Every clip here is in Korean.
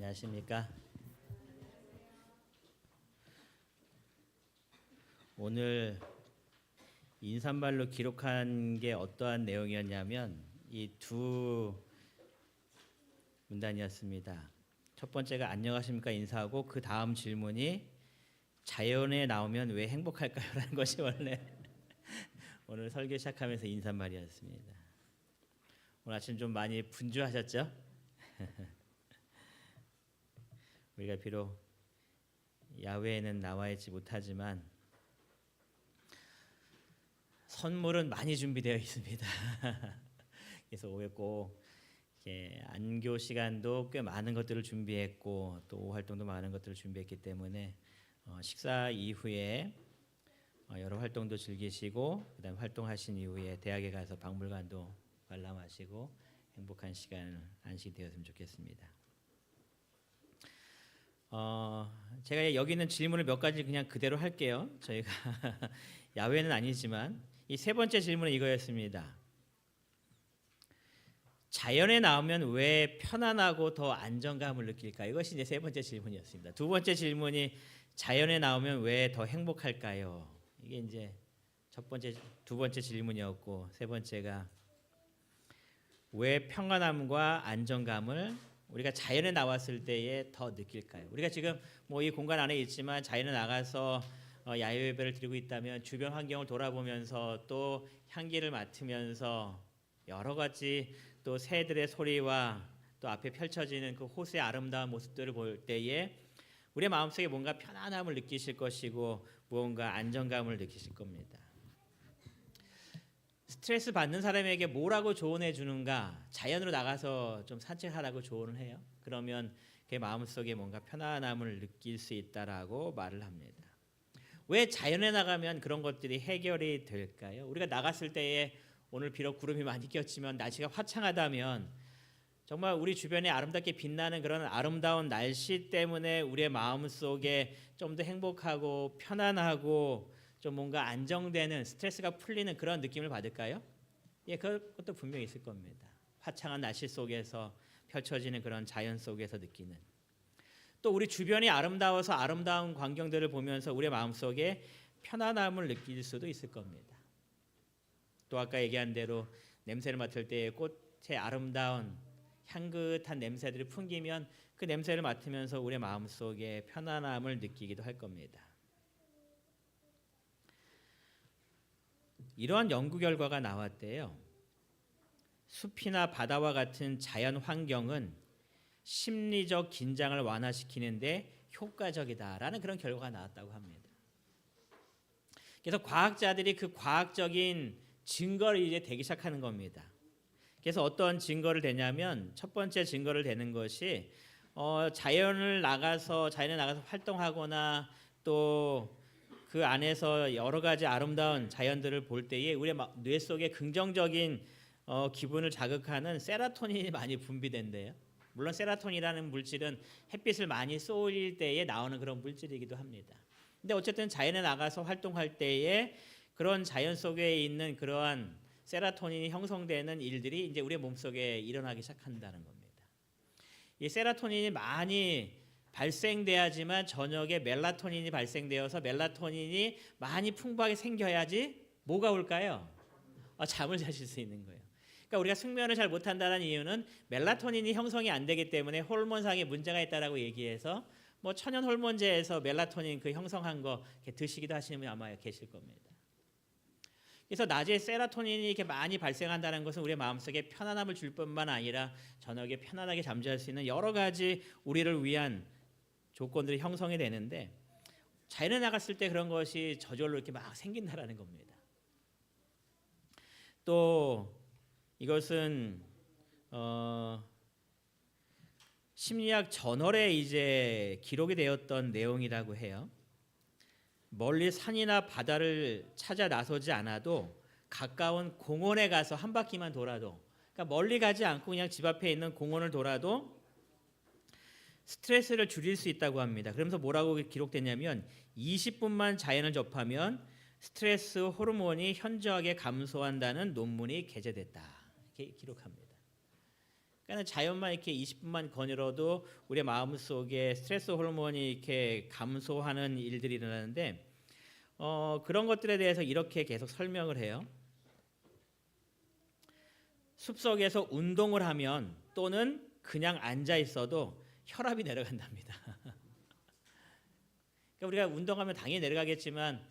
안녕하십니까. 오늘 인사말로 기록한 게 어떠한 내용이었냐면 이 두 문단이었습니다. 첫 번째가 안녕하십니까 인사하고 그 다음 질문이 자연에 나오면 왜 행복할까요? 라는 것이 원래 오늘 설교 시작하면서 인사말이었습니다. 오늘 아침 좀 많이 분주하셨죠? 우리가 비록 야외에는 나와 있지 못하지만 선물은 많이 준비되어 있습니다. 그래서 오후에 꼭 안교 시간도 꽤 많은 것들을 준비했고 또 오후 활동도 많은 것들을 준비했기 때문에 식사 이후에 여러 활동도 즐기시고 그다음 활동하신 이후에 대학에 가서 박물관도 관람하시고 행복한 시간 안식이 되었으면 좋겠습니다. 제가 여기 있는 질문을 몇 가지 그냥 그대로 할게요. 저희가 야외는 아니지만 이 세 번째 질문은 이거였습니다. 자연에 나오면 왜 편안하고 더 안정감을 느낄까? 이것이 이제 세 번째 질문이었습니다. 두 번째 질문이 자연에 나오면 왜 더 행복할까요? 이게 이제 두 번째 질문이었고 세 번째가 왜 평안함과 안정감을 우리가 자연에 나왔을 때에 더 느낄까요? 우리가 지금 뭐 이 공간 안에 있지만 자연에 나가서 야외 예배를 드리고 있다면 주변 환경을 돌아보면서 또 향기를 맡으면서 여러 가지 또 새들의 소리와 또 앞에 펼쳐지는 그 호수의 아름다운 모습들을 볼 때에 우리의 마음속에 뭔가 편안함을 느끼실 것이고 무언가 안정감을 느끼실 겁니다. 스트레스 받는 사람에게 뭐라고 조언해 주는가? 자연으로 나가서 좀 산책하라고 조언을 해요. 그러면 그의 마음속에 뭔가 편안함을 느낄 수 있다라고 말을 합니다. 왜 자연에 나가면 그런 것들이 해결이 될까요? 우리가 나갔을 때에 오늘 비록 구름이 많이 꼈지만 날씨가 화창하다면 정말 우리 주변에 아름답게 빛나는 그런 아름다운 날씨 때문에 우리의 마음속에 좀 더 행복하고 편안하고 좀 뭔가 안정되는 스트레스가 풀리는 그런 느낌을 받을까요? 예, 그것도 분명히 있을 겁니다. 화창한 날씨 속에서 펼쳐지는 그런 자연 속에서 느끼는 또 우리 주변이 아름다워서 아름다운 광경들을 보면서 우리의 마음속에 편안함을 느낄 수도 있을 겁니다. 또 아까 얘기한 대로 냄새를 맡을 때 꽃의 아름다운 향긋한 냄새들이 풍기면 그 냄새를 맡으면서 우리의 마음속에 편안함을 느끼기도 할 겁니다. 이러한 연구 결과가 나왔대요. 숲이나 바다와 같은 자연 환경은 심리적 긴장을 완화시키는데 효과적이다라는 그런 결과가 나왔다고 합니다. 그래서 과학자들이 그 과학적인 증거를 이제 대기 시작하는 겁니다. 그래서 어떤 증거를 대냐면 첫 번째 증거를 대는 것이 자연에 나가서 활동하거나 또 그 안에서 여러 가지 아름다운 자연들을 볼 때에 우리 뇌 속에 긍정적인 기분을 자극하는 세로토닌이 많이 분비된대요. 물론 세로토닌이라는 물질은 햇빛을 많이 쏘일 때에 나오는 그런 물질이기도 합니다. 근데 어쨌든 자연에 나가서 활동할 때에 그런 자연 속에 있는 그러한 세로토닌이 형성되는 일들이 이제 우리 몸속에 일어나기 시작한다는 겁니다. 이 세로토닌이 많이 발생돼야지만 저녁에 멜라토닌이 발생되어서 멜라토닌이 많이 풍부하게 생겨야지 뭐가 올까요? 잠을 자실 수 있는 거예요. 그러니까 우리가 숙면을 잘 못한다는 이유는 멜라토닌이 형성이 안 되기 때문에 호르몬상의 문제가 있다라고 얘기해서 뭐 천연 호르몬제에서 멜라토닌 그 형성한 거 드시기도 하시는 분이 아마 계실 겁니다. 그래서 낮에 세로토닌이 이렇게 많이 발생한다는 것은 우리의 마음속에 편안함을 줄 뿐만 아니라 저녁에 편안하게 잠잘 수 있는 여러 가지 우리를 위한 조건들이 형성이 되는데 자연에 나갔을 때 그런 것이 저절로 이렇게 막 생긴다라는 겁니다. 또 이것은 심리학 저널에 이제 기록이 되었던 내용이라고 해요. 멀리 산이나 바다를 찾아 나서지 않아도 가까운 공원에 가서 한 바퀴만 돌아도, 그러니까 멀리 가지 않고 그냥 집 앞에 있는 공원을 돌아도 스트레스를 줄일 수 있다고 합니다. 그러면서 뭐라고 기록됐냐면 20분만 자연을 접하면 스트레스 호르몬이 현저하게 감소한다는 논문이 게재됐다. 이렇게 기록합니다. 그러니까 자연만 이렇게 20분만 거닐어도 우리의 마음 속에 스트레스 호르몬이 이렇게 감소하는 일들이 일어나는데 그런 것들에 대해서 이렇게 계속 설명을 해요. 숲속에서 운동을 하면 또는 그냥 앉아 있어도 혈압이 내려간답니다. 그러니까 우리가 운동하면 당연히 내려가겠지만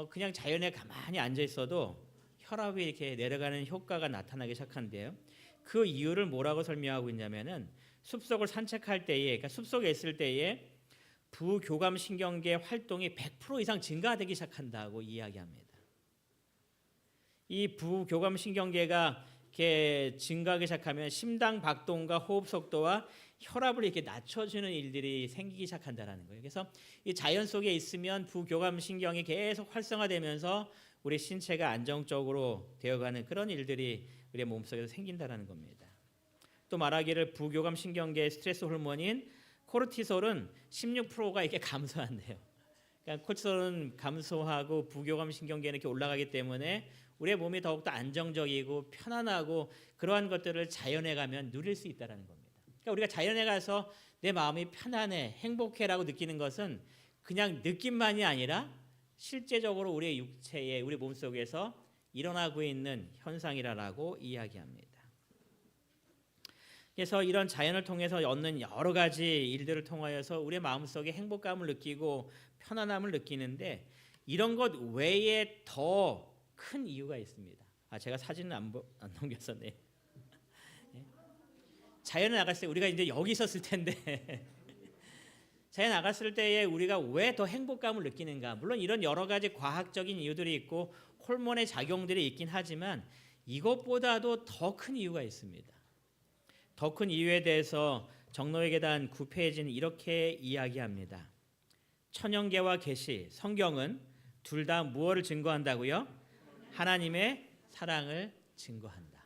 그냥 자연에 가만히 앉아 있어도 혈압이 이렇게 내려가는 효과가 나타나기 시작한대요. 그 이유를 뭐라고 설명하고 있냐면은 숲속을 산책할 때에, 그러니까 숲속에 있을 때에 부교감 신경계 활동이 100% 이상 증가되기 시작한다고 이야기합니다. 이 부교감 신경계가 이렇게 증가하기 시작하면 심장 박동과 호흡 속도와 혈압을 이렇게 낮춰주는 일들이 생기기 시작한다라는 거예요. 그래서 이 자연 속에 있으면 부교감 신경이 계속 활성화되면서 우리 신체가 안정적으로 되어가는 그런 일들이 우리의 몸속에서 생긴다라는 겁니다. 또 말하기를 부교감 신경계의 스트레스 호르몬인 코르티솔은 16%가 이렇게 감소한대요. 그러니까 코르티솔은 감소하고 부교감 신경계는 이렇게 올라가기 때문에 우리의 몸이 더욱더 안정적이고 편안하고 그러한 것들을 자연에 가면 누릴 수 있다는 겁니다. 그러니까 우리가 자연에 가서 내 마음이 편안해, 행복해라고 느끼는 것은 그냥 느낌만이 아니라 실제적으로 우리의 육체에, 우리 몸속에서 일어나고 있는 현상이라고 이야기합니다. 그래서 이런 자연을 통해서 얻는 여러 가지 일들을 통하여서 우리의 마음속에 행복감을 느끼고 편안함을 느끼는데 이런 것 외에 더 큰 이유가 있습니다. 제가 사진을 안 넘겼었네요. 자연에 나갔을 때 우리가 이제 여기 있었을 텐데 자연에 나갔을 때에 우리가 왜 더 행복감을 느끼는가? 물론 이런 여러 가지 과학적인 이유들이 있고 호르몬의 작용들이 있긴 하지만 이것보다도 더 큰 이유가 있습니다. 더 큰 이유에 대해서 정로의 계단 9페이지는 이렇게 이야기합니다. 천연계와 계시, 성경은 둘 다 무엇을 증거한다고요? 하나님의 사랑을 증거한다.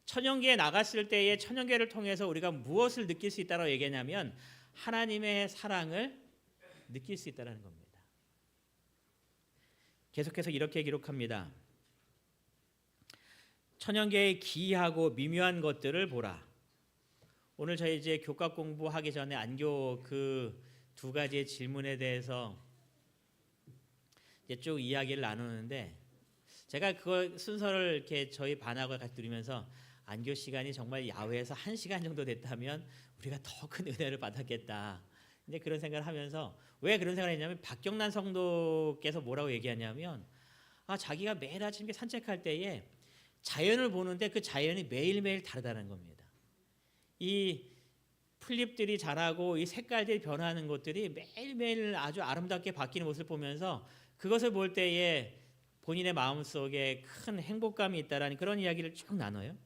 천연계에 나갔을 때에 천연계를 통해서 우리가 무엇을 느낄 수 있다고 얘기하냐면 하나님의 사랑을 느낄 수 있다는 겁니다. 계속해서 이렇게 기록합니다. 천연계의 기이하고 미묘한 것들을 보라. 오늘 저희 이제 교과 공부하기 전에 안교 그 두 가지의 질문에 대해서 이제 쭉 이야기를 나누는데 제가 그 순서를 이렇게 저희 반하고 같이 들으면서 안교 시간이 정말 야외에서 1시간 정도 됐다면 우리가 더 큰 은혜를 받았겠다. 이제 그런 생각을 하면서 왜 그런 생각을 했냐면 박경란 성도께서 뭐라고 얘기하냐면 자기가 매일 아침에 산책할 때에 자연을 보는데 그 자연이 매일매일 다르다는 겁니다. 이 풀잎들이 자라고 이 색깔들이 변하는 것들이 매일매일 아주 아름답게 바뀌는 모습을 보면서 그것을 볼 때에 본인의 마음속에 큰 행복감이 있다라는 그런 이야기를 쭉 나눠요.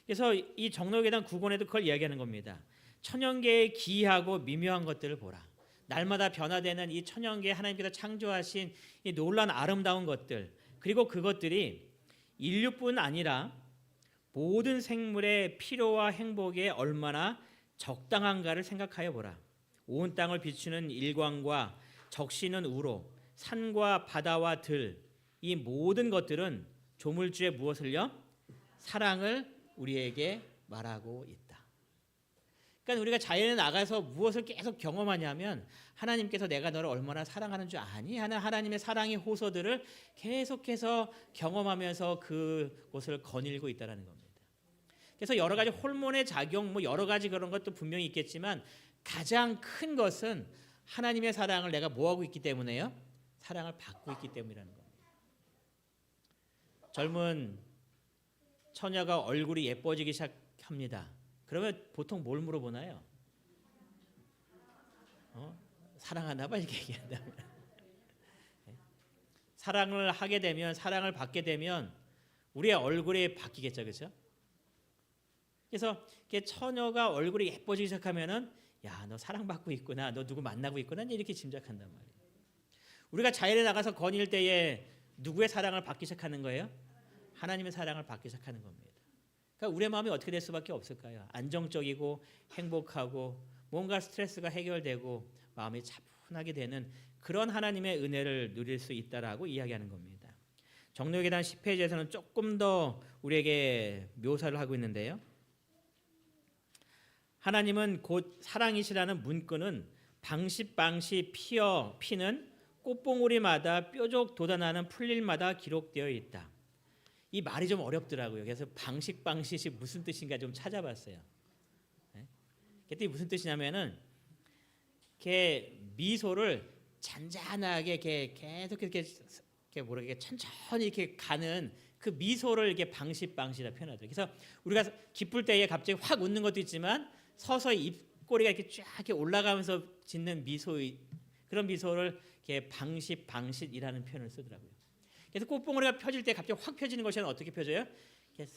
그래서 이 정로계단 9권에도 그걸 이야기하는 겁니다. 천연계의 기이하고 미묘한 것들을 보라. 날마다 변화되는 이 천연계 하나님께서 창조하신 이 놀라운 아름다운 것들, 그리고 그것들이 인류뿐 아니라 모든 생물의 필요와 행복에 얼마나 적당한가를 생각하여 보라. 온 땅을 비추는 일광과 적시는 우로, 산과 바다와 들, 이 모든 것들은 조물주의 무엇을요? 사랑을 우리에게 말하고 있다. 그러니까 우리가 자연에 나가서 무엇을 계속 경험하냐면 하나님께서 내가 너를 얼마나 사랑하는 줄 아니? 하는 하나님의 사랑의 호소들을 계속해서 경험하면서 그곳을 거닐고 있다는 겁니다. 그래서 여러 가지 호르몬의 작용, 여러 가지 그런 것도 분명히 있겠지만 가장 큰 것은 하나님의 사랑을 내가 뭐하고 있기 때문에요? 사랑을 받고 있기 때문이라는 겁니다. 젊은 처녀가 얼굴이 예뻐지기 시작합니다. 그러면 보통 뭘 물어보나요? 사랑하나 봐 이렇게 얘기한다면 사랑을 하게 되면, 사랑을 받게 되면 우리의 얼굴이 바뀌겠죠, 그렇죠? 그래서 처녀가 얼굴이 예뻐지기 시작하면은 야, 너 사랑받고 있구나, 너 누구 만나고 있구나 이렇게 짐작한단 말이에요. 우리가 자연에 나가서 거닐 때에 누구의 사랑을 받기 시작하는 거예요? 하나님의 사랑을 받기 시작하는 겁니다. 그러니까 우리의 마음이 어떻게 될 수밖에 없을까요? 안정적이고 행복하고 뭔가 스트레스가 해결되고 마음이 차분하게 되는 그런 하나님의 은혜를 누릴 수 있다라고 이야기하는 겁니다. 정로의 계단 10페이지에서는 조금 더 우리에게 묘사를 하고 있는데요. 하나님은 곧 사랑이시라는 문구는 방시방시 피는 꽃봉오리마다 뾰족 돋아나는 풀릴마다 기록되어 있다. 이 말이 좀 어렵더라고요. 그래서 방식방시시 무슨 뜻인가 좀 찾아봤어요. 그게 무슨 뜻이냐면은 이렇게 미소를 잔잔하게 이렇게 계속 이렇게 뭐랄까 천천히 이렇게 가는 그 미소를 이렇게 방시방시라 표현하죠. 그래서 우리가 기쁠 때에 갑자기 확 웃는 것도 있지만 서서히 입꼬리가 이렇게 쫙 이렇게 올라가면서 짓는 미소, 그런 미소를 이렇게 방시방시이라는 표현을 쓰더라고요. 그래서 꽃봉오리가 펴질 때 갑자기 확 펴지는 것이 어떻게 펴져요? 이렇게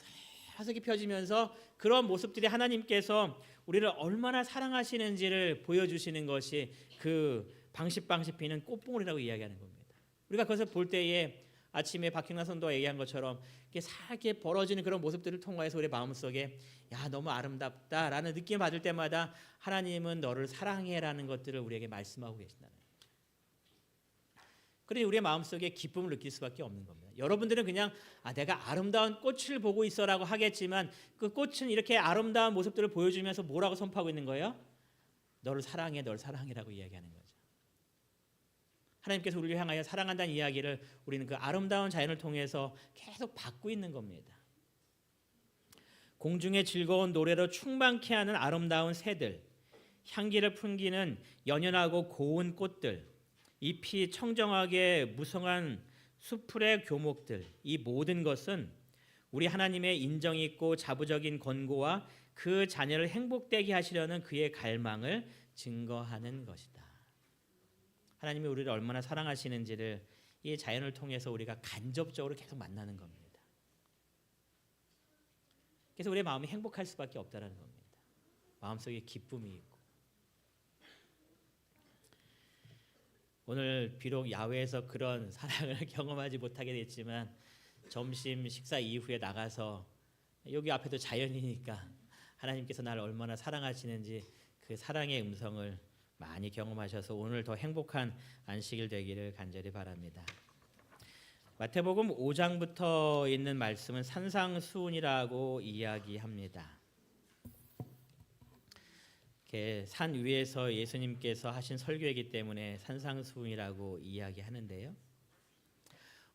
서서히 펴지면서 그런 모습들이 하나님께서 우리를 얼마나 사랑하시는지를 보여주시는 것이 그 방시방시 피는 꽃봉오리라고 이야기하는 겁니다. 우리가 그것을 볼 때에 아침에 박형란 선도가 얘기한 것처럼 이렇게 살게 벌어지는 그런 모습들을 통과해서 우리 마음속에 야 너무 아름답다라는 느낌을 받을 때마다 하나님은 너를 사랑해라는 것들을 우리에게 말씀하고 계신다는 거죠. 그러니 우리의 마음속에 기쁨을 느낄 수밖에 없는 겁니다. 여러분들은 그냥 내가 아름다운 꽃을 보고 있어라고 하겠지만 그 꽃은 이렇게 아름다운 모습들을 보여주면서 뭐라고 선포하고 있는 거예요? 너를 사랑해, 널 사랑해라고 이야기하는 거죠. 하나님께서 우리를 향하여 사랑한다는 이야기를 우리는 그 아름다운 자연을 통해서 계속 받고 있는 겁니다. 공중의 즐거운 노래로 충만케 하는 아름다운 새들, 향기를 풍기는 연연하고 고운 꽃들, 잎이 청정하게 무성한 수풀의 교목들, 이 모든 것은 우리 하나님의 인정 있고 자부적인 권고와 그 자녀를 행복되게 하시려는 그의 갈망을 증거하는 것이다. 하나님이 우리를 얼마나 사랑하시는지를 이 자연을 통해서 우리가 간접적으로 계속 만나는 겁니다. 그래서 우리의 마음이 행복할 수밖에 없다는 겁니다. 마음속에 기쁨이 있고. 오늘 비록 야외에서 그런 사랑을 경험하지 못하게 됐지만 점심 식사 이후에 나가서 여기 앞에도 자연이니까 하나님께서 나를 얼마나 사랑하시는지 그 사랑의 음성을 많이 경험하셔서 오늘 더 행복한 안식일 되기를 간절히 바랍니다. 마태복음 5장부터 있는 말씀은 산상수훈이라고 이야기합니다. 산 위에서 예수님께서 하신 설교이기 때문에 산상수훈이라고 이야기하는데요.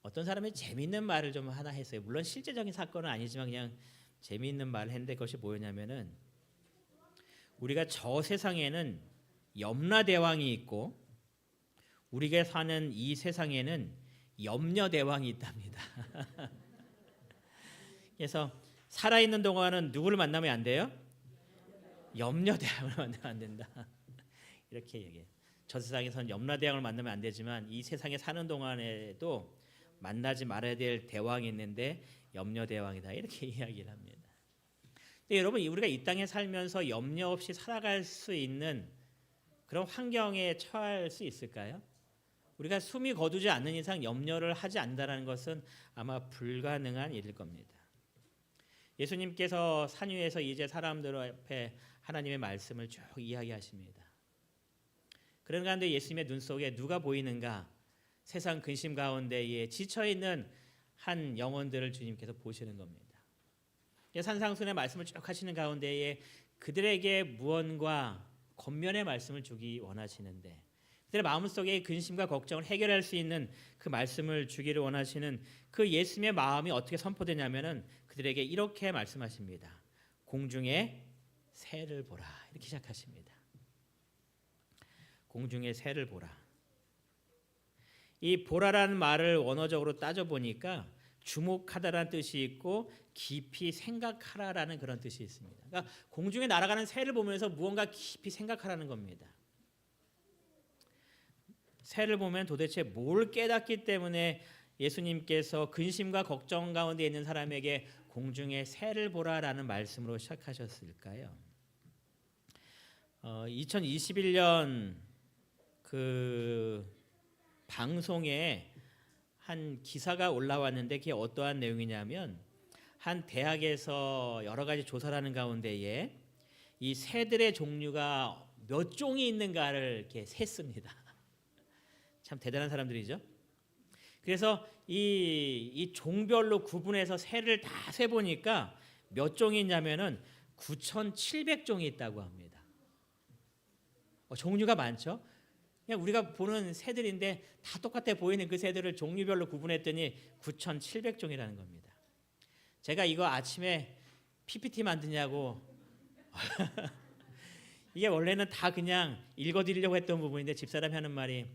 어떤 사람이 재미있는 말을 좀 하나 했어요. 물론 실제적인 사건은 아니지만 그냥 재미있는 말을 했는데 그것이 뭐였냐면은 우리가 저 세상에는 염라대왕이 있고 우리가 사는 이 세상에는 염려대왕이 있답니다. 그래서 살아있는 동안은 누구를 만나면 안 돼요? 염려대왕을 만나면 안 된다. 이렇게 얘기해요. 저 세상에서는 염라대왕을 만나면 안 되지만 이 세상에 사는 동안에도 만나지 말아야 될 대왕이 있는데 염려대왕이다. 이렇게 이야기를 합니다. 근데 여러분 우리가 이 땅에 살면서 염려 없이 살아갈 수 있는 그런 환경에 처할 수 있을까요? 우리가 숨이 거두지 않는 이상 염려를 하지 않는다는 것은 아마 불가능한 일일 겁니다. 예수님께서 산 위에서 이제 사람들 앞에 하나님의 말씀을 쭉 이야기하십니다. 그런 가운데 예수님의 눈 속에 누가 보이는가? 세상 근심 가운데에 지쳐있는 한 영혼들을 주님께서 보시는 겁니다. 산상수훈의 말씀을 쭉 하시는 가운데에 그들에게 무언과 권면의 말씀을 주기 원하시는데 그들의 마음속의 근심과 걱정을 해결할 수 있는 그 말씀을 주기를 원하시는 그 예수님의 마음이 어떻게 선포되냐면은 그들에게 이렇게 말씀하십니다. 공중의 새를 보라. 이렇게 시작하십니다. 공중의 새를 보라. 이 보라라는 말을 원어적으로 따져보니까 주목하다라는 뜻이 있고 깊이 생각하라라는 그런 뜻이 있습니다. 그러니까 공중에 날아가는 새를 보면서 무언가 깊이 생각하라는 겁니다. 새를 보면 도대체 뭘 깨닫기 때문에 예수님께서 근심과 걱정 가운데 있는 사람에게 공중에 새를 보라라는 말씀으로 시작하셨을까요? 2021년 그 방송에 한 기사가 올라왔는데 그게 어떠한 내용이냐면 한 대학에서 여러 가지 조사를 하는 가운데에 이 새들의 종류가 몇 종이 있는가를 이렇게 셌습니다. 참 대단한 사람들이죠. 그래서 이 종별로 구분해서 새를 다 세보니까 몇 종이 있냐면은 9,700종이 있다고 합니다. 종류가 많죠. 그냥 우리가 보는 새들인데 다 똑같아 보이는 그 새들을 종류별로 구분했더니 9,700종이라는 겁니다. 제가 이거 아침에 PPT 만드냐고 이게 원래는 다 그냥 읽어드리려고 했던 부분인데 집사람이 하는 말이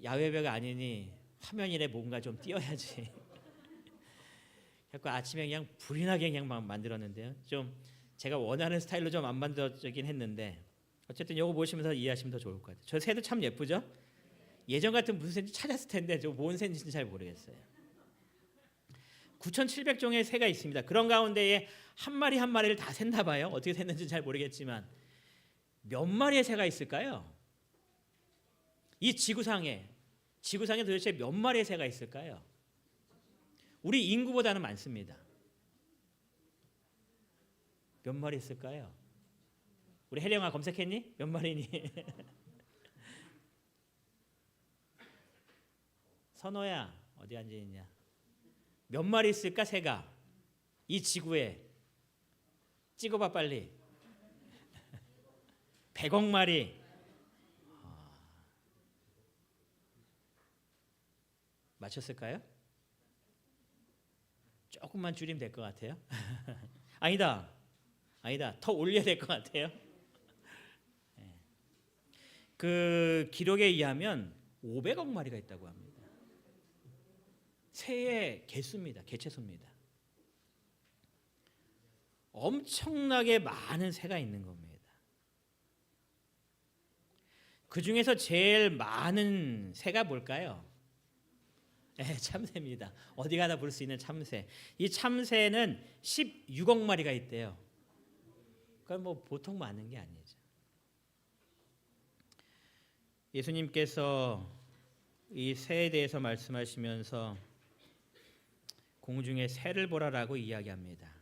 야외배가 아니니 화면이래 뭔가 좀 띄어야지. 그래서 아침에 그냥 불이 나게 그냥 막 만들었는데요. 좀 제가 원하는 스타일로 좀 안 만들어지긴 했는데 어쨌든 이거 보시면서 이해하시면 더 좋을 것 같아요. 저 새도 참 예쁘죠? 예전 같은 무슨 새인지 찾았을 텐데 저 뭔 새인지는 잘 모르겠어요. 9,700종의 새가 있습니다. 그런 가운데에 한 마리 한 마리를 다 샜나 봐요. 어떻게 샜는지 잘 모르겠지만 몇 마리의 새가 있을까요? 이 지구상에 도대체 몇 마리의 새가 있을까요? 우리 인구보다는 많습니다. 몇 마리 있을까요? 우리 혜령아 검색했니? 몇 마리니? 선호야 어디 앉아있냐? 몇 마리 있을까 새가? 이 지구에 찍어봐 빨리. 100억 마리. 맞췄을까요? 조금만 줄이면 될 것 같아요. 아니다. 더 올려야 될 것 같아요. 그 기록에 의하면 500억 마리가 있다고 합니다. 새의 개수입니다. 개체수입니다. 엄청나게 많은 새가 있는 겁니다. 그 중에서 제일 많은 새가 뭘까요? 참새입니다. 어디 가나 볼 수 있는 참새. 이 참새는 16억 마리가 있대요. 그러니까 뭐 보통 많은 게 아니죠. 예수님께서 이 새에 대해서 말씀하시면서 공중의 새를 보라라고 이야기합니다.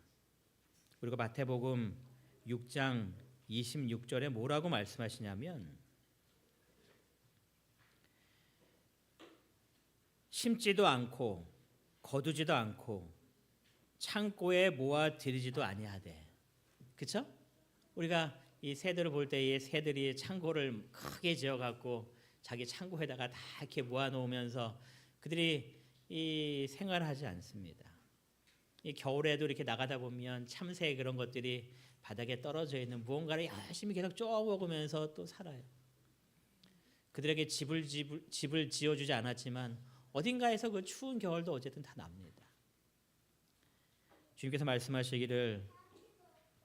그리고 마태복음 6장 26절에 뭐라고 말씀하시냐면 심지도 않고 거두지도 않고 창고에 모아 들이지도 아니하되. 그렇죠? 우리가 이 새들을 볼 때 이 새들이 창고를 크게 지어 갖고 자기 창고에다가 다 이렇게 모아 놓으면서 그들이 이 생활을 하지 않습니다. 이 겨울에도 이렇게 나가다 보면 참새 그런 것들이 바닥에 떨어져 있는 무언가를 열심히 계속 쪼아 먹으면서 또 살아요. 그들에게 집을 지어주지 않았지만 어딘가에서 그 추운 겨울도 어쨌든 다 납니다. 주님께서 말씀하시기를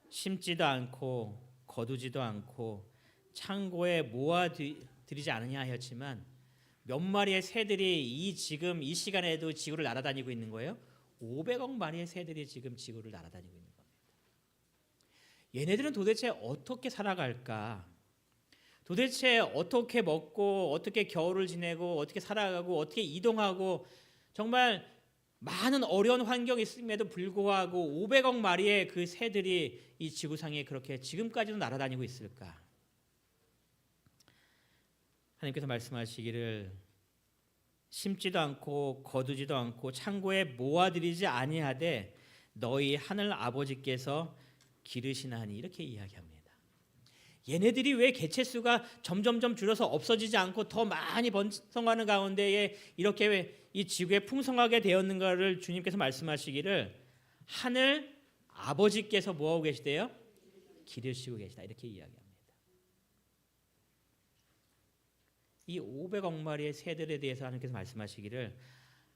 심지도 않고 거두지도 않고 창고에 모아들이지 않으냐 하였지만 몇 마리의 새들이 지금 이 시간에도 지구를 날아다니고 있는 거예요. 500억 마리의 새들이 지금 지구를 날아다니고 있는 겁니다. 얘네들은 도대체 어떻게 살아갈까? 도대체 어떻게 먹고 어떻게 겨울을 지내고 어떻게 살아가고 어떻게 이동하고 정말 많은 어려운 환경이 있음에도 불구하고 500억 마리의 그 새들이 이 지구상에 그렇게 지금까지도 날아다니고 있을까? 하나님께서 말씀하시기를 심지도 않고 거두지도 않고 창고에 모아들이지 아니하되 너희 하늘 아버지께서 기르시나니 이렇게 이야기합니다. 얘네들이 왜 개체수가 점점점 줄어서 없어지지 않고 더 많이 번성하는 가운데에 이렇게 이 지구에 풍성하게 되었는가를 주님께서 말씀하시기를 하늘 아버지께서 뭐하고 계시대요? 기르시고 계시다 이렇게 이야기합니다. 이 500억 마리의 새들에 대해서 하나님께서 말씀하시기를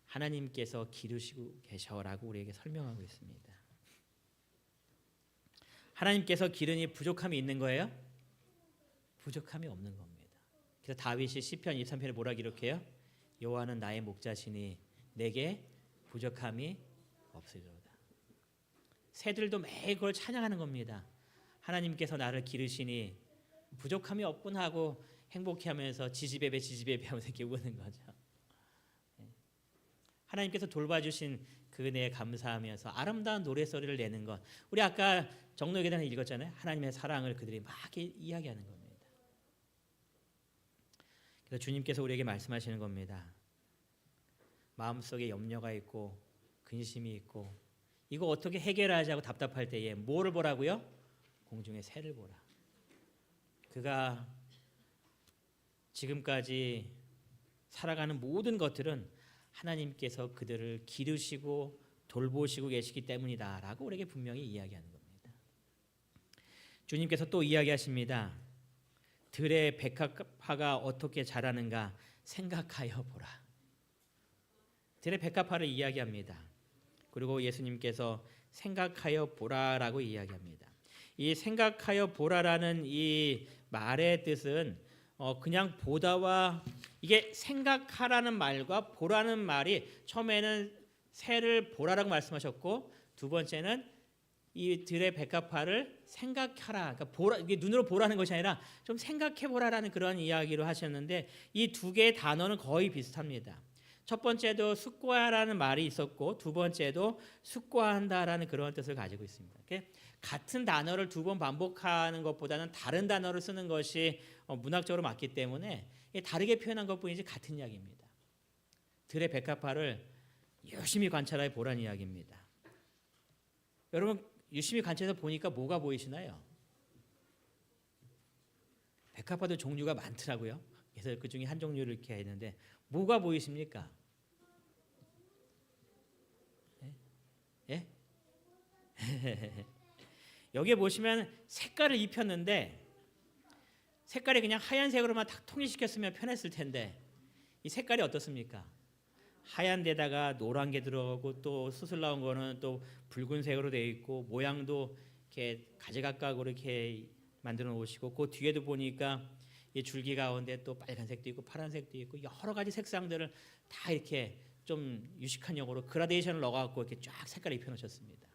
하나님께서 기르시고 계셔라고 우리에게 설명하고 있습니다. 하나님께서 기르니 부족함이 있는 거예요? 부족함이 없는 겁니다. 그래서 다윗이 시편 23편에 뭐라 기록해요? 여호와는 나의 목자시니 내게 부족함이 없으리로다. 새들도 매일 그걸 찬양하는 겁니다. 하나님께서 나를 기르시니 부족함이 없군 하고 행복해하면서 지지배배 하면서 이렇게 우는 거죠. 하나님께서 돌봐주신 그 은혜에 감사하면서 아름다운 노래소리를 내는 것. 우리 아까 정로예배단에 읽었잖아요. 하나님의 사랑을 그들이 막 이야기하는 겁니다. 그래서 주님께서 우리에게 말씀하시는 겁니다. 마음속에 염려가 있고 근심이 있고 이거 어떻게 해결하자고 답답할 때에 뭐를 보라고요? 공중의 새를 보라. 그가 지금까지 살아가는 모든 것들은 하나님께서 그들을 기르시고 돌보시고 계시기 때문이다라고 우리에게 분명히 이야기하는 겁니다. 주님께서 또 이야기하십니다. 들의 백합화가 어떻게 자라는가 생각하여 보라. 들의 백합화를 이야기합니다. 그리고 예수님께서 생각하여 보라라고 이야기합니다. 이 생각하여 보라라는 이 말의 뜻은 그냥 보다와 이게 생각하라는 말과 보라는 말이 처음에는 새를 보라라고 말씀하셨고 두 번째는 이 들의 백합화를 생각하라. 그러니까 보라, 이게 눈으로 보라는 것이 아니라 좀 생각해 보라라는 그런 이야기로 하셨는데 이 두 개의 단어는 거의 비슷합니다. 첫 번째도 숙고하라는 말이 있었고 두 번째도 숙고한다라는 그런 뜻을 가지고 있습니다. 같은 단어를 두 번 반복하는 것보다는 다른 단어를 쓰는 것이 문학적으로 맞기 때문에 다르게 표현한 것뿐이지 같은 이야기입니다. 들의 백합화를 유심히 관찰해 보라는 이야기입니다. 여러분 유심히 관찰해서 보니까 뭐가 보이시나요? 백합화도 종류가 많더라고요. 그래서 그 중에 한 종류를 이렇게 했는데 뭐가 보이십니까? 예? 여기에 보시면 색깔을 입혔는데 색깔이 그냥 하얀색으로만 딱 통일시켰으면 편했을 텐데 이 색깔이 어떻습니까? 하얀 데다가 노란 게 들어가고 또 수술 나온 거는 또 붉은색으로 되어 있고 모양도 이렇게 가지각각으로 이렇게 만들어 놓으시고 그 뒤에도 보니까 이 줄기 가운데 또 빨간색도 있고 파란색도 있고 여러 가지 색상들을 다 이렇게 좀 유식한 용어로 그라데이션을 넣어갖고 이렇게 쫙 색깔을 입혀 놓으셨습니다.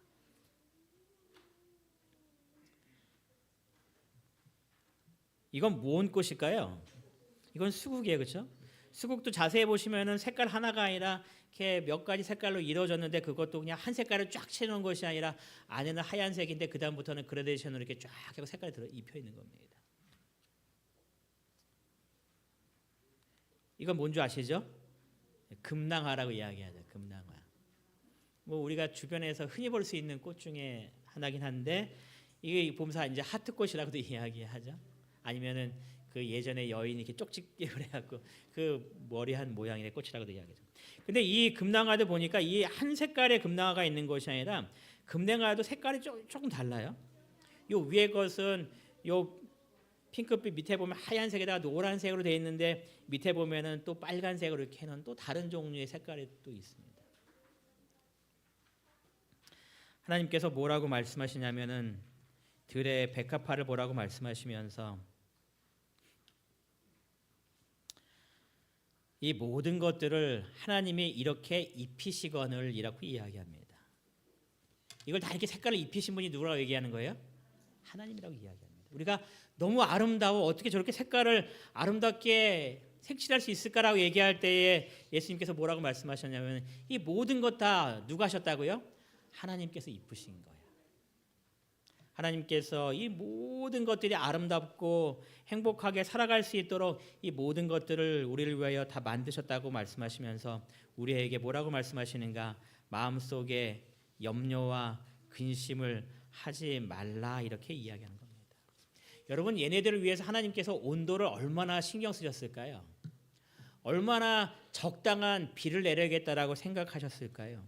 이건 무슨 꽃일까요? 이건 수국이에요, 그렇죠? 수국도 자세히 보시면은 색깔 하나가 아니라 이렇게 몇 가지 색깔로 이루어졌는데 그것도 그냥 한 색깔을 쫙 채놓은 것이 아니라 안에는 하얀색인데 그 다음부터는 그라데이션으로 이렇게 쫙 하고 색깔이 들어 입혀 있는 겁니다. 이건 뭔지 아시죠? 금낭화라고 이야기하죠. 금낭화. 뭐 우리가 주변에서 흔히 볼 수 있는 꽃 중에 하나긴 한데 이게 보면서 이제 하트꽃이라고도 이야기하죠. 아니면은 그 예전에 여인이 이렇게 쪽집게 그래갖고 그 머리 한 모양의 꽃이라고도 이야기하죠. 근데 이 금낭화도 보니까 이 한 색깔의 금낭화가 있는 것이 아니라 금낭화도 색깔이 조금 달라요. 요 위에 것은 요 핑크빛 밑에 보면 하얀색에다가 노란색으로 되어 있는데 밑에 보면은 또 빨간색으로 이렇게 해놓은 또 다른 종류의 색깔이 또 있습니다. 하나님께서 뭐라고 말씀하시냐면은 들의 백합화를 보라고 말씀하시면서 이 모든 것들을 하나님이 이렇게 입히시거늘 이라고 이야기합니다. 이걸 다 이렇게 색깔을 입히신 분이 누구라고 얘기하는 거예요? 하나님이라고 이야기합니다. 우리가 너무 아름다워 어떻게 저렇게 색깔을 아름답게 색칠할 수 있을까라고 얘기할 때에 예수님께서 뭐라고 말씀하셨냐면 이 모든 것 다 누가 하셨다고요? 하나님께서 입히신 거예요. 하나님께서 이 모든 것들이 아름답고 행복하게 살아갈 수 있도록 이 모든 것들을 우리를 위하여 다 만드셨다고 말씀하시면서 우리에게 뭐라고 말씀하시는가? 마음속에 염려와 근심을 하지 말라 이렇게 이야기하는 겁니다. 여러분 얘네들을 위해서 하나님께서 온도를 얼마나 신경 쓰셨을까요? 얼마나 적당한 비를 내려야겠다라고 생각하셨을까요?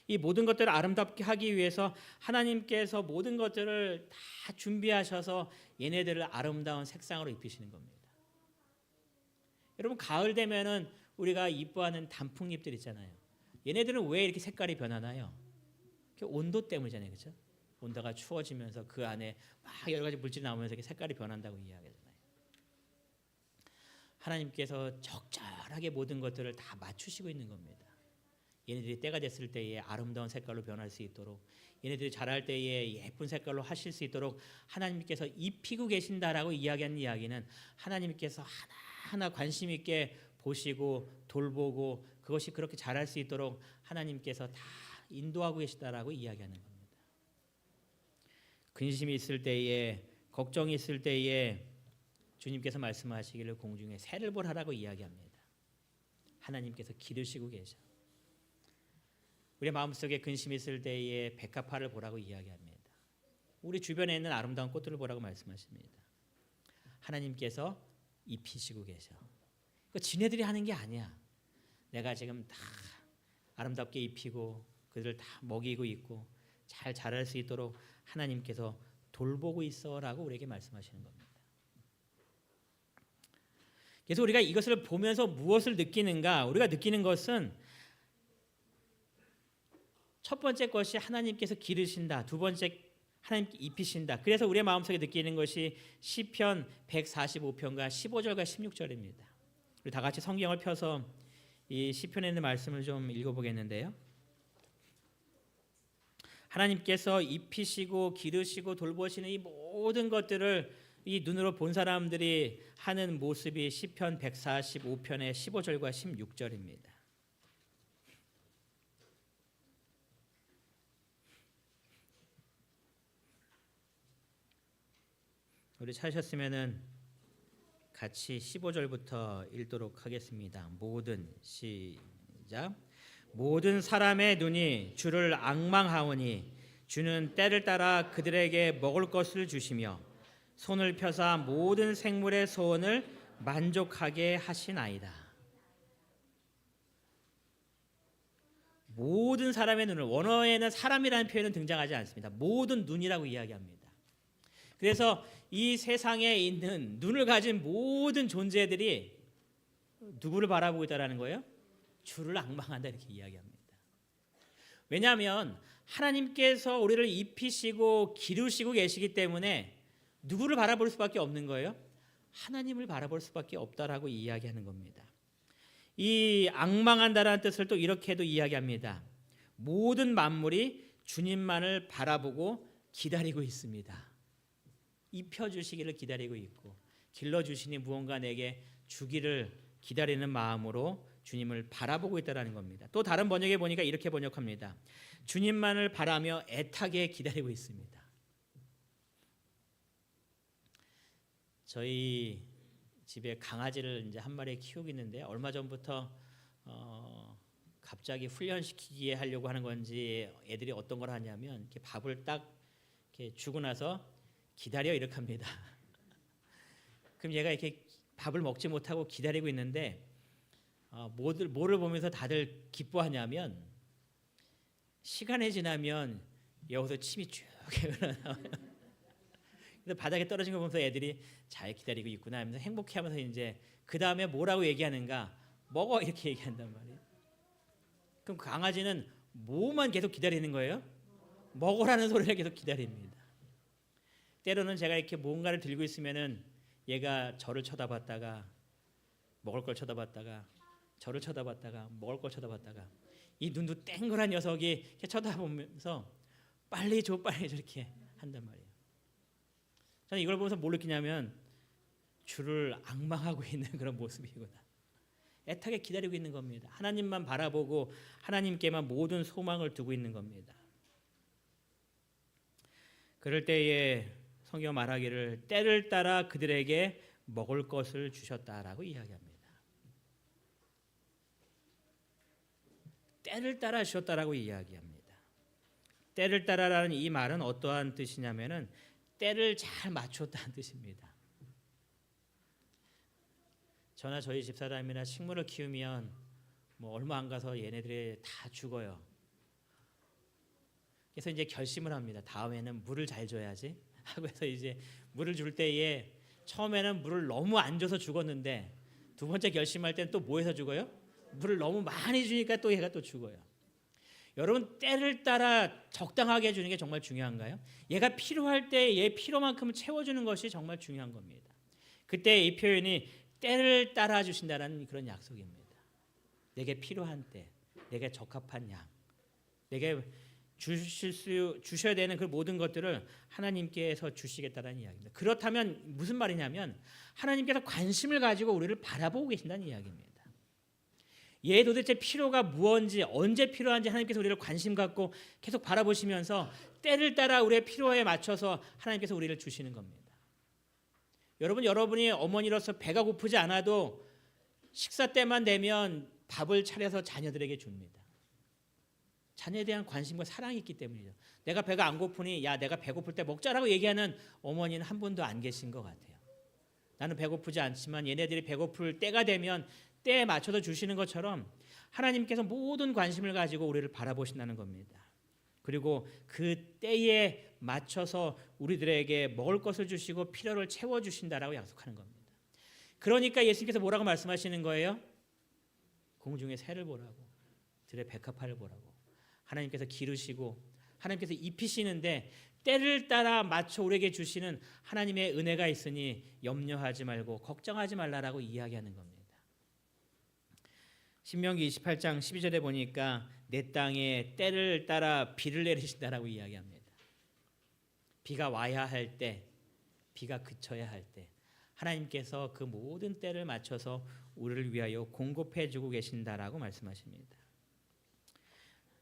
이 모든 것들을 아름답게 하기 위해서 하나님께서 모든 것들을 다 준비하셔서 얘네들을 아름다운 색상으로 입히시는 겁니다. 여러분 가을 되면은 우리가 이뻐하는 단풍잎들 있잖아요. 얘네들은 왜 이렇게 색깔이 변하나요? 온도 때문이잖아요, 그렇죠? 온도가 추워지면서 그 안에 막 여러 가지 물질이 나오면서 이렇게 색깔이 변한다고 이야기하잖아요. 하나님께서 적절하게 모든 것들을 다 맞추시고 있는 겁니다. 얘네들이 때가 됐을 때에 아름다운 색깔로 변할 수 있도록 얘네들이 자랄 때에 예쁜 색깔로 하실 수 있도록 하나님께서 입히고 계신다라고 이야기하는 이야기는 하나님께서 하나하나 관심 있게 보시고 돌보고 그것이 그렇게 자랄 수 있도록 하나님께서 다 인도하고 계시다라고 이야기하는 겁니다. 근심이 있을 때에 걱정이 있을 때에 주님께서 말씀하시기를 공중에 새를 보라라고 이야기합니다. 하나님께서 기르시고 계셔. 우리 마음속에 근심이 있을 때에 백합화를 보라고 이야기합니다. 우리 주변에 있는 아름다운 꽃들을 보라고 말씀하십니다. 하나님께서 입히시고 계셔. 지네들이 하는 게 아니야. 내가 지금 다 아름답게 입히고 그들을 다 먹이고 있고 잘 자랄 수 있도록 하나님께서 돌보고 있어라고 우리에게 말씀하시는 겁니다. 그래서 우리가 이것을 보면서 무엇을 느끼는가? 우리가 느끼는 것은 첫 번째 것이 하나님께서 기르신다. 두 번째 하나님께 입히신다. 그래서 우리의 마음속에 느끼는 것이 시편 145편과 15절과 16절입니다. 우리 다 같이 성경을 펴서 이 시편에 있는 말씀을 좀 읽어보겠는데요. 하나님께서 입히시고 기르시고 돌보시는 이 모든 것들을 이 눈으로 본 사람들이 하는 모습이 시편 145편의 15절과 16절입니다. 우리 찾으셨으면은 같이 15절부터 읽도록 하겠습니다. 시작. 모든 사람의 눈이 주를 앙망하오니 주는 때를 따라 그들에게 먹을 것을 주시며 손을 펴사 모든 생물의 소원을 만족하게 하시나이다. 모든 사람의 눈을, 원어에는 사람이라는 표현은 등장하지 않습니다. 모든 눈이라고 이야기합니다. 그래서 이 세상에 있는 눈을 가진 모든 존재들이 누구를 바라보고 있다는 거예요? 주를 앙망한다 이렇게 이야기합니다. 왜냐하면 하나님께서 우리를 입히시고 기르시고 계시기 때문에 누구를 바라볼 수밖에 없는 거예요? 하나님을 바라볼 수밖에 없다라고 이야기하는 겁니다. 이 앙망한다라는 뜻을 또 이렇게도 이야기합니다. 모든 만물이 주님만을 바라보고 기다리고 있습니다. 입혀주시기를 기다리고 있고 길러주시니 무언가 내게 주기를 기다리는 마음으로 주님을 바라보고 있다는 겁니다. 또 다른 번역에 보니까 이렇게 번역합니다. 주님만을 바라며 애타게 기다리고 있습니다. 저희 집에 강아지를 이제 한 마리 키우고 있는데 얼마 전부터 갑자기 훈련시키게 하려고 하는 건지 애들이 어떤 걸 하냐면 이렇게 밥을 딱 이렇게 주고 나서 기다려 이렇게 합니다. 그럼 얘가 이렇게 밥을 먹지 못하고 기다리고 있는데 뭐를 보면서 다들 기뻐하냐면 시간이 지나면 여기서 침이 쭉 흘러나와요. 그래서 바닥에 떨어진 거 보면서 애들이 잘 기다리고 있구나 하면서 행복해하면서 이제 그 다음에 뭐라고 얘기하는가? 먹어 이렇게 얘기한단 말이에요. 그럼 강아지는 뭐만 계속 기다리는 거예요? 먹으라는 소리를 계속 기다립니다. 때로는 제가 이렇게 뭔가를 들고 있으면은 얘가 저를 쳐다봤다가 먹을 걸 쳐다봤다가 저를 쳐다봤다가 먹을 걸 쳐다봤다가 이 눈도 땡그란 녀석이 이렇게 쳐다보면서 빨리 줘 이렇게 한단 말이에요. 저는 이걸 보면서 뭘 느끼냐면 주를 앙망하고 있는 그런 모습이구나. 애타게 기다리고 있는 겁니다. 하나님만 바라보고 하나님께만 모든 소망을 두고 있는 겁니다. 그럴 때에 성경 말하기를 때를 따라 그들에게 먹을 것을 주셨다라고 이야기합니다. 때를 따라 주셨다라고 이야기합니다. 때를 따라라는 이 말은 어떠한 뜻이냐면은 때를 잘 맞췄다는 뜻입니다. 저나 저희 집사람이나 식물을 키우면 뭐 얼마 안 가서 얘네들이 다 죽어요. 그래서 이제 결심을 합니다. 다음에는 물을 잘 줘야지 하고 해서 이제 물을 줄 때에 처음에는 물을 너무 안 줘서 죽었는데 두 번째 결심할 때는 또 뭐 해서 죽어요? 물을 너무 많이 주니까 또 얘가 또 죽어요. 여러분 때를 따라 적당하게 주는 게 정말 중요한가요? 얘가 필요할 때 얘 필요만큼 채워주는 것이 정말 중요한 겁니다. 그때 이 표현이 때를 따라 주신다는 그런 약속입니다. 내게 필요한 때, 내게 적합한 양, 내게 주셔야 되는 그 모든 것들을 하나님께서 주시겠다는 이야기입니다. 그렇다면 무슨 말이냐면 하나님께서 관심을 가지고 우리를 바라보고 계신다는 이야기입니다. 얘 도대체 필요가 무엇인지 언제 필요한지 하나님께서 우리를 관심 갖고 계속 바라보시면서 때를 따라 우리의 필요에 맞춰서 하나님께서 우리를 주시는 겁니다. 여러분이 어머니로서 배가 고프지 않아도 식사 때만 되면 밥을 차려서 자녀들에게 줍니다. 자녀에 대한 관심과 사랑이 있기 때문이죠. 내가 배가 안 고프니 야 내가 배고플 때 먹자라고 얘기하는 어머니는 한 분도 안 계신 것 같아요. 나는 배고프지 않지만 얘네들이 배고플 때가 되면 때에 맞춰서 주시는 것처럼 하나님께서 모든 관심을 가지고 우리를 바라보신다는 겁니다. 그리고 그 때에 맞춰서 우리들에게 먹을 것을 주시고 필요를 채워주신다라고 약속하는 겁니다. 그러니까 예수님께서 뭐라고 말씀하시는 거예요? 공중의 새를 보라고, 들의 백합화를 보라고. 하나님께서 기르시고 하나님께서 입히시는데 때를 따라 맞춰 우리에게 주시는 하나님의 은혜가 있으니 염려하지 말고 걱정하지 말라라고 이야기하는 겁니다. 신명기 28장 12절에 보니까 내 땅에 때를 따라 비를 내리신다라고 이야기합니다. 비가 와야 할 때, 비가 그쳐야 할 때 하나님께서 그 모든 때를 맞춰서 우리를 위하여 공급해 주고 계신다라고 말씀하십니다.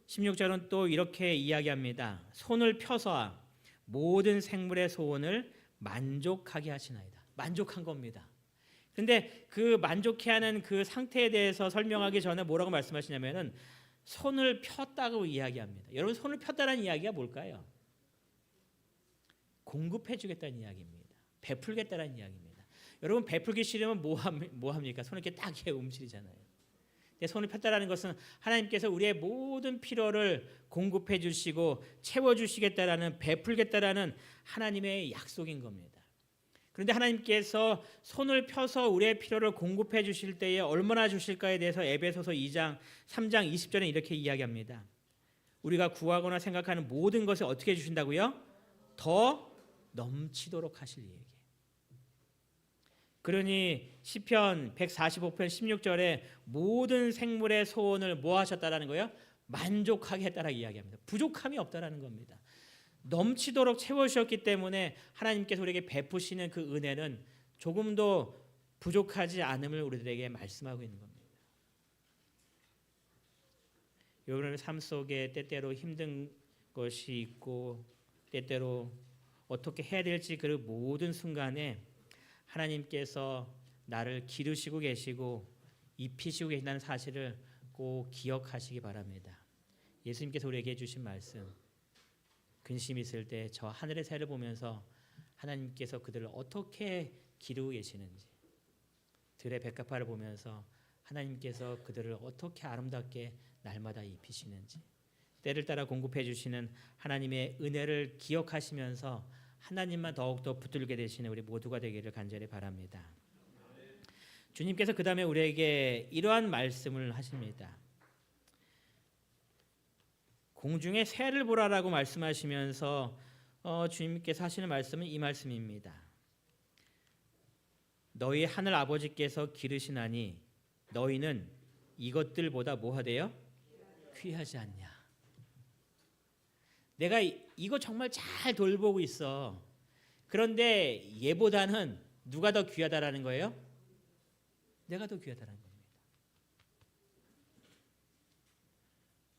16절은 또 이렇게 이야기합니다. 손을 펴서 모든 생물의 소원을 만족하게 하시나이다. 만족한 겁니다. 그런데 그 만족해하는 그 상태에 대해서 설명하기 전에 뭐라고 말씀하시냐면은 손을 폈다고 이야기합니다. 여러분 손을 폈다는 이야기가 뭘까요? 공급해 주겠다는 이야기입니다. 베풀겠다는 이야기입니다. 여러분 베풀기 싫으면 뭐 합니까? 손을 이렇게 딱 움츠리잖아요. 손을 폈다라는 것은 하나님께서 우리의 모든 필요를 공급해 주시고 채워 주시겠다라는 베풀겠다라는 하나님의 약속인 겁니다. 그런데 하나님께서 손을 펴서 우리의 필요를 공급해 주실 때에 얼마나 주실까에 대해서 에베소서 2장 3장 20절에 이렇게 이야기합니다. 우리가 구하거나 생각하는 모든 것을 어떻게 주신다고요? 더 넘치도록 하실 얘기. 그러니 시편 145편 16절에 모든 생물의 소원을 뭐 하셨다라는 거예요? 만족하게 했다라고 이야기합니다. 부족함이 없다라는 겁니다. 넘치도록 채워주셨기 때문에 하나님께서 우리에게 베푸시는 그 은혜는 조금도 부족하지 않음을 우리들에게 말씀하고 있는 겁니다. 여러분의 삶 속에 때때로 힘든 것이 있고 때때로 어떻게 해야 될지 그 모든 순간에 하나님께서 나를 기르시고 계시고 입히시고 계신다는 사실을 꼭 기억하시기 바랍니다. 예수님께서 우리에게 해주신 말씀, 근심 있을 때 저 하늘의 새를 보면서 하나님께서 그들을 어떻게 기르고 계시는지, 들의 백합화를 보면서 하나님께서 그들을 어떻게 아름답게 날마다 입히시는지, 때를 따라 공급해 주시는 하나님의 은혜를 기억하시면서 하나님만 더욱더 붙들게 되시는 우리 모두가 되기를 간절히 바랍니다. 주님께서 그 다음에 우리에게 이러한 말씀을 하십니다. 공중의 새를 보라라고 말씀하시면서 주님께서 하시는 말씀은 이 말씀입니다. 너희 하늘 아버지께서 기르시나니 너희는 이것들보다 뭐하대요? 귀하지 않냐. 내가 이거 정말 잘 돌보고 있어. 그런데 얘보다는 누가 더 귀하다라는 거예요? 내가 더 귀하다라는 겁니다.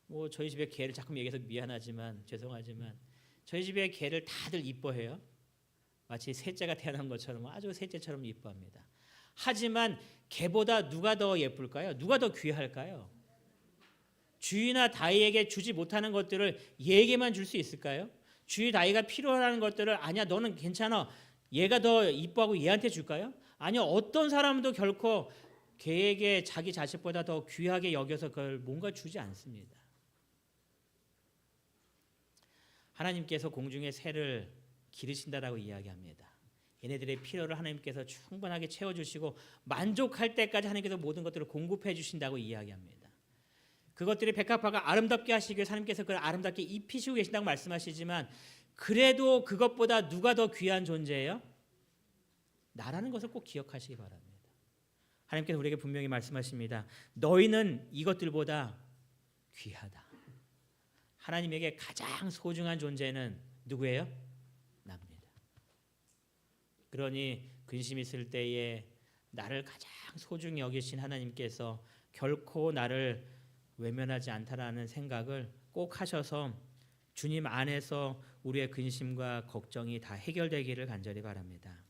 뭐 저희 집에 개를 자꾸 얘기해서 미안하지만 죄송하지만 저희 집에 개를 다들 이뻐해요. 마치 셋째가 태어난 것처럼 아주 셋째처럼 이뻐합니다. 하지만 개보다 누가 더 예쁠까요? 누가 더 귀할까요? 주인아 다이에게 주지 못하는 것들을 얘에게만 줄 수 있을까요? 주인 다이가 필요한 것들을 아니야 너는 괜찮아 얘가 더 이뻐하고 얘한테 줄까요? 아니요 어떤 사람도 결코 개에게 자기 자식보다 더 귀하게 여겨서 그걸 뭔가 주지 않습니다. 하나님께서 공중의 새를 기르신다라고 이야기합니다. 얘네들의 필요를 하나님께서 충분하게 채워주시고 만족할 때까지 하나님께서 모든 것들을 공급해 주신다고 이야기합니다. 그것들이 백합화가 아름답게 하시기 위해서 하나님께서 그걸 아름답게 입히시고 계신다고 말씀하시지만 그래도 그것보다 누가 더 귀한 존재예요? 나라는 것을 꼭 기억하시기 바랍니다. 하나님께서 우리에게 분명히 말씀하십니다. 너희는 이것들보다 귀하다. 하나님에게 가장 소중한 존재는 누구예요? 나입니다. 그러니 근심 있을 때에 나를 가장 소중히 여기신 하나님께서 결코 나를 외면하지 않다라는 생각을 꼭 하셔서 주님 안에서 우리의 근심과 걱정이 다 해결되기를 간절히 바랍니다.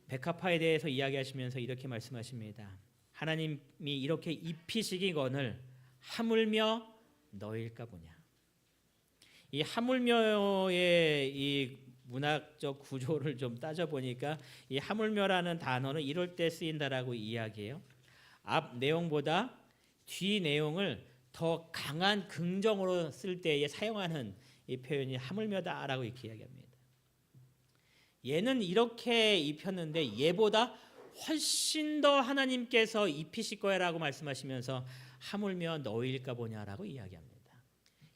백합화에 대해서 이야기하시면서 이렇게 말씀하십니다. 하나님이 이렇게 입히시기건을 하물며 너희일까 보냐. 이 하물며의 이 문학적 구조를 좀 따져보니까 이 하물며라는 단어는 이럴 때 쓰인다라고 이야기해요. 앞 내용보다 뒤 내용을 더 강한 긍정으로 쓸 때에 사용하는 이 표현이 하물며다라고 이렇게 이야기합니다. 얘는 이렇게 입혔는데 얘보다 훨씬 더 하나님께서 입히실 거야라고 말씀하시면서 하물며 너희일까 보냐라고 이야기합니다.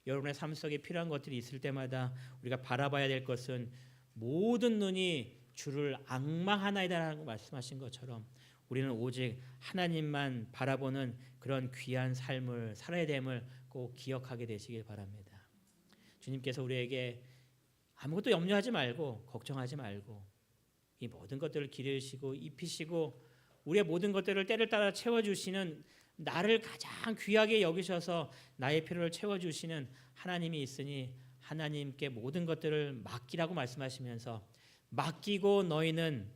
여러분의 삶 속에 필요한 것들이 있을 때마다 우리가 바라봐야 될 것은 모든 눈이 주를 앙망하나이다라고 말씀하신 것처럼 우리는 오직 하나님만 바라보는 그런 귀한 삶을 살아야 됨을 꼭 기억하게 되시길 바랍니다. 주님께서 우리에게 아무것도 염려하지 말고 걱정하지 말고 이 모든 것들을 기르시고 입히시고 우리의 모든 것들을 때를 따라 채워주시는 나를 가장 귀하게 여기셔서 나의 필요를 채워주시는 하나님이 있으니 하나님께 모든 것들을 맡기라고 말씀하시면서 맡기고 너희는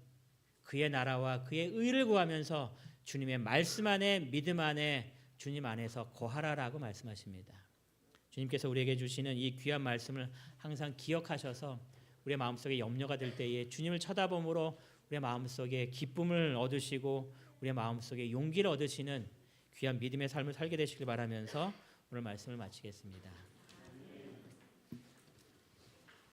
그의 나라와 그의 의를 구하면서 주님의 말씀 안에 믿음 안에 주님 안에서 거하라라고 말씀하십니다. 주님께서 우리에게 주시는 이 귀한 말씀을 항상 기억하셔서 우리의 마음속에 염려가 될 때에 주님을 쳐다봄으로 우리의 마음속에 기쁨을 얻으시고 우리의 마음속에 용기를 얻으시는 귀한 믿음의 삶을 살게 되시길 바라면서 오늘 말씀을 마치겠습니다.